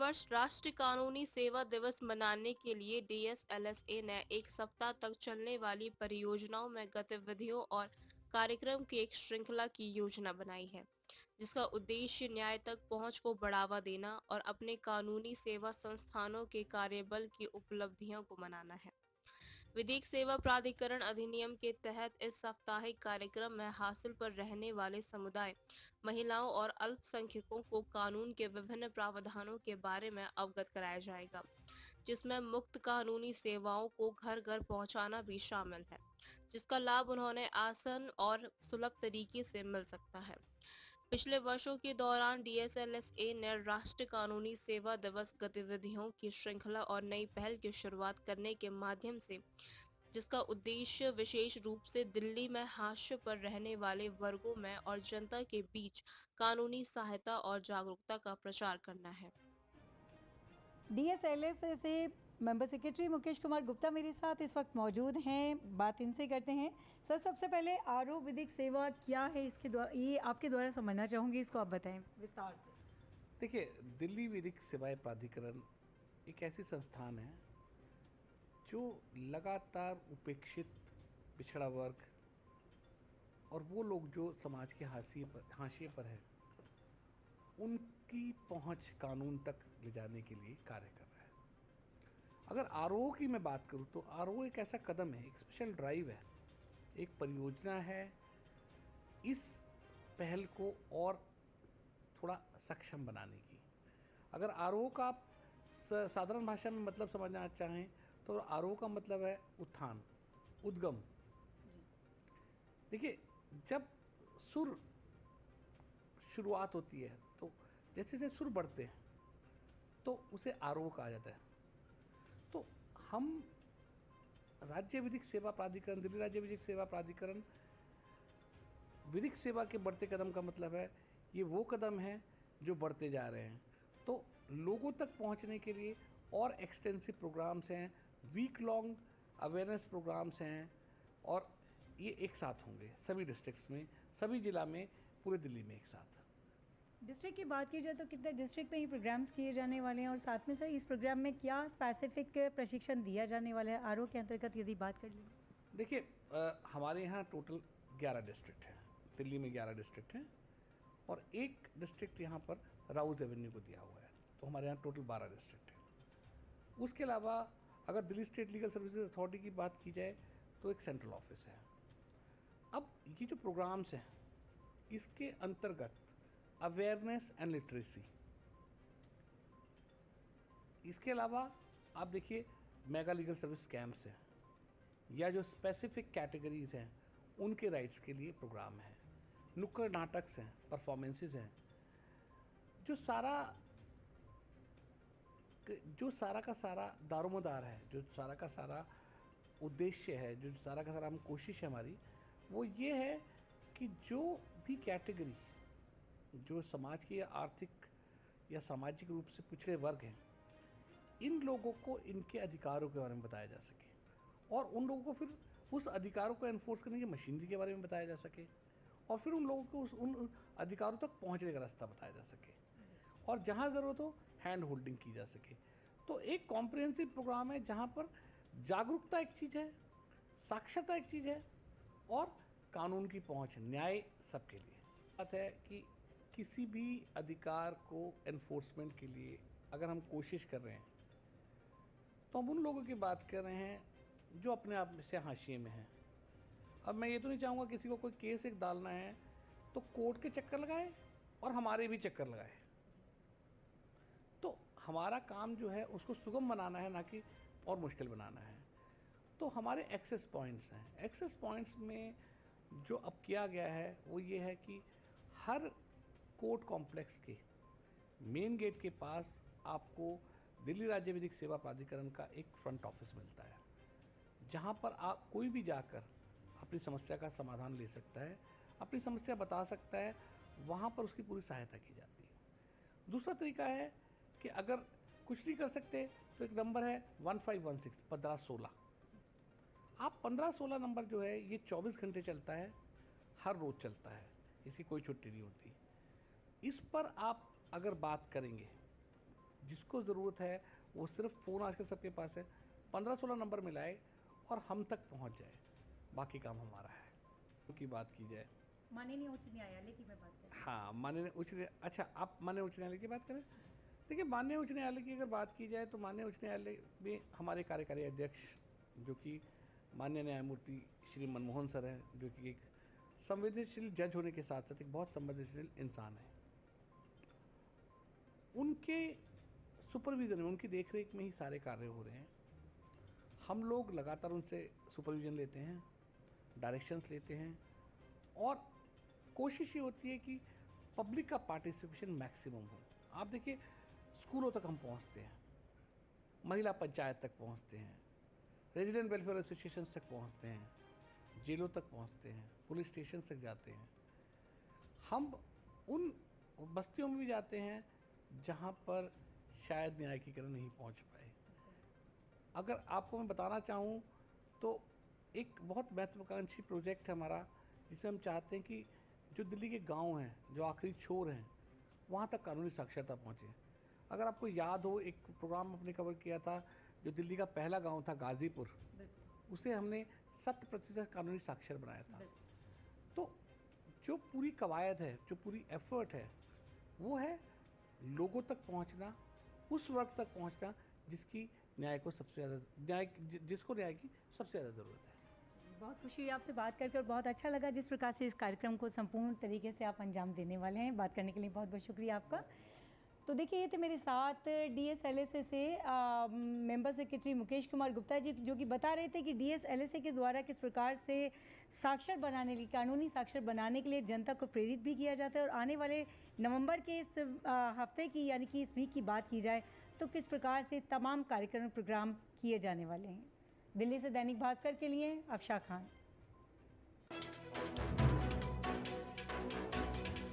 वर्ष राष्ट्रीय कानूनी सेवा दिवस मनाने के लिए डीएसएलएसए ने एक सप्ताह तक चलने वाली परियोजनाओं में गतिविधियों और कार्यक्रम की एक श्रृंखला की योजना बनाई है, जिसका उद्देश्य न्याय तक पहुंच को बढ़ावा देना और अपने कानूनी सेवा संस्थानों के कार्यबल की उपलब्धियों को मनाना है। विधिक सेवा प्राधिकरण अधिनियम के तहत इस साप्ताहिक कार्यक्रम में हासिल पर रहने वाले समुदाय, महिलाओं और अल्पसंख्यकों को कानून के विभिन्न प्रावधानों के बारे में अवगत कराया जाएगा, जिसमें मुफ्त कानूनी सेवाओं को घर घर पहुंचाना भी शामिल है, जिसका लाभ उन्हें आसान और सुलभ तरीके से मिल सकता है। पिछले वर्षों के दौरान डीएसएलएसए ने राष्ट्रीय कानूनी सेवा दिवस गतिविधियों की श्रृंखला और नई पहल की शुरुआत करने के माध्यम से, जिसका उद्देश्य विशेष रूप से दिल्ली में हाशिए पर रहने वाले वर्गों में और जनता के बीच कानूनी सहायता और जागरूकता का प्रचार करना है। डीएसएलएस से मेंबर सेक्रेटरी मुकेश कुमार गुप्ता मेरे साथ इस वक्त मौजूद हैं। बात इनसे करते हैं। सर, सबसे पहले आरोप विधिक सेवा क्या है, इसके ये आपके द्वारा समझना चाहूँगी, इसको आप बताएं विस्तार से। देखिए, दिल्ली विधिक सेवाएं प्राधिकरण एक ऐसी संस्थान है जो लगातार उपेक्षित पिछड़ा वर्ग और वो लोग जो समाज के हाशिए पर है, उनकी पहुंच कानून तक ले जाने के लिए कार्य कर रहा है। अगर आरओ की मैं बात करूं तो आरओ एक ऐसा कदम है, एक स्पेशल ड्राइव है, एक परियोजना है इस पहल को और थोड़ा सक्षम बनाने की। अगर आरओ का आप साधारण भाषा में मतलब समझना चाहें तो आरओ का मतलब है उत्थान, उद्गम। देखिए, जब सुर शुरुआत होती है तो जैसे जैसे सुर बढ़ते हैं तो उसे आरोह कहा जाता है। तो हम राज्य विधिक सेवा प्राधिकरण, दिल्ली राज्य विधिक सेवा प्राधिकरण, विधिक सेवा के बढ़ते कदम का मतलब है ये वो कदम हैं जो बढ़ते जा रहे हैं। तो लोगों तक पहुंचने के लिए और एक्सटेंसिव प्रोग्राम्स हैं, वीक लॉन्ग अवेयरनेस प्रोग्राम्स हैं, और ये एक साथ होंगे सभी डिस्ट्रिक्ट्स में, सभी जिला में, पूरे दिल्ली में एक साथ। डिस्ट्रिक्ट की बात की जाए तो कितने डिस्ट्रिक्ट में ये प्रोग्राम्स किए जाने वाले हैं, और साथ में सर इस प्रोग्राम में क्या स्पेसिफिक प्रशिक्षण दिया जाने वाला है आरओ के अंतर्गत, यदि बात कर लें? देखिए, हमारे यहाँ टोटल 11 डिस्ट्रिक्ट हैं, दिल्ली में 11 डिस्ट्रिक्ट हैं और एक डिस्ट्रिक्ट यहाँ पर राउज एवेन्यू को दिया हुआ है, तो हमारे यहाँ टोटल 12 डिस्ट्रिक्ट हैं। उसके अलावा अगर Delhi state legal services authority की बात की जाए तो एक सेंट्रल ऑफिस है। अब ये जो प्रोग्राम्स हैं इसके अंतर्गत अवेयरनेस एंड लिटरेसी, इसके अलावा आप देखिए मेगा लीगल सर्विस कैंप्स हैं या जो स्पेसिफिक कैटेगरीज हैं उनके राइट्स के लिए प्रोग्राम है, नुक्कड़ नाटक्स हैं, परफॉर्मेंसेस हैं। जो सारा का सारा दारोमदार है, जो सारा का सारा उद्देश्य है, जो सारा का सारा हम कोशिश है हमारी, वो ये है कि जो भी कैटेगरी जो समाज के आर्थिक या सामाजिक रूप से पिछड़े वर्ग हैं, इन लोगों को इनके अधिकारों के बारे में बताया जा सके और उन लोगों को फिर उस अधिकारों को एनफोर्स करने की मशीनरी के बारे में बताया जा सके और फिर उन लोगों को उन अधिकारों तक पहुंचने का रास्ता बताया जा सके और जहां ज़रूरत हो हैंड होल्डिंग की जा सके। तो एक कॉम्प्रिहेंसिव प्रोग्राम है जहां पर जागरूकता एक चीज़ है, साक्षरता एक चीज़ है और कानून की पहुंच, न्याय सबके लिए। बात है कि किसी भी अधिकार को एनफोर्समेंट के लिए अगर हम कोशिश कर रहे हैं तो हम उन लोगों की बात कर रहे हैं जो अपने आप से हाशिए में हैं। अब मैं ये तो नहीं चाहूँगा किसी को कोई केस एक डालना है तो कोर्ट के चक्कर लगाए और हमारे भी चक्कर लगाए। तो हमारा काम जो है उसको सुगम बनाना है, ना कि और मुश्किल बनाना है। तो हमारे एक्सेस पॉइंट्स हैं, एक्सेस पॉइंट्स में जो अब किया गया है वो ये है कि हर कोर्ट कॉम्प्लेक्स के मेन गेट के पास आपको दिल्ली राज्य विधिक सेवा प्राधिकरण का एक फ्रंट ऑफिस मिलता है, जहां पर आप कोई भी जाकर अपनी समस्या का समाधान ले सकता है, अपनी समस्या बता सकता है, वहां पर उसकी पूरी सहायता की जाती है। दूसरा तरीका है कि अगर कुछ नहीं कर सकते तो एक नंबर है 1516 1516। आप 1516 नंबर जो है ये 24 घंटे चलता है, हर रोज़ चलता है, इसकी कोई छुट्टी नहीं होती। इस पर आप अगर बात करेंगे जिसको ज़रूरत है वो सिर्फ फ़ोन आजकल सबके पास है, 15-16 नंबर मिलाए और हम तक पहुंच जाए, बाकी काम हमारा है। की बात की जाए, माननीय उच्च न्यायालय की मैं बात कर रही हूँ। हाँ माननीय उच्च अच्छा आप माननीय उच्च न्यायालय की बात करें। देखिए माननीय उच्च न्यायालय की अगर बात की जाए तो माननीय उच्च न्यायालय में हमारे कार्यकारी अध्यक्ष जो कि माननीय न्यायमूर्ति श्री मनमोहन सर हैं, जो कि एक संवेदनशील जज होने के साथ साथ एक बहुत संवेदनशील इंसान है। उनके सुपरविज़न में, उनकी देखरेख में ही सारे कार्य हो रहे हैं। हम लोग लगातार उनसे सुपरविज़न लेते हैं, डायरेक्शंस लेते हैं और कोशिश ये होती है कि पब्लिक का पार्टिसिपेशन मैक्सिमम हो। आप देखिए स्कूलों तक हम पहुंचते हैं, महिला पंचायत तक पहुंचते हैं, रेजिडेंट वेलफेयर एसोसिएशन तक पहुंचते हैं, जेलों तक पहुंचते हैं, पुलिस स्टेशन तक जाते हैं। हम उन बस्तियों में भी जाते हैं जहां पर शायद न्यायिकीकरण नहीं पहुंच पाए। अगर आपको मैं बताना चाहूं तो एक बहुत महत्वाकांक्षी प्रोजेक्ट है हमारा, जिसमें हम चाहते हैं कि जो दिल्ली के गांव हैं, जो आखिरी छोर हैं, वहाँ तक कानूनी साक्षरता पहुँचे। अगर आपको याद हो, एक प्रोग्राम हमने कवर किया था जो दिल्ली का पहला गांव था गाज़ीपुर, उसे हमने 100% कानूनी साक्षर बनाया था। तो जो पूरी कवायद है, जो पूरी एफर्ट है, वो है लोगों तक पहुँचना, उस वर्ग तक पहुँचना जिसकी न्याय को सबसे ज़्यादा जिसको न्याय की सबसे ज़्यादा ज़रूरत है। बहुत खुशी हुई आपसे बात करके और बहुत अच्छा लगा जिस प्रकार से इस कार्यक्रम को संपूर्ण तरीके से आप अंजाम देने वाले हैं। बात करने के लिए बहुत बहुत शुक्रिया आपका। तो देखिए ये थे मेरे साथ DSLSA से मेंबर सेक्रेटरी मुकेश कुमार गुप्ता जी, जो कि बता रहे थे कि DSLSA के द्वारा किस प्रकार से साक्षर बनाने के लिए, कानूनी साक्षर बनाने के लिए जनता को प्रेरित भी किया जाता है। और आने वाले नवंबर के इस हफ्ते की यानी कि इस वीक की बात की जाए तो किस प्रकार से तमाम कार्यक्रम प्रोग्राम किए जाने वाले हैं। दिल्ली से दैनिक भास्कर के लिए अफशा खान।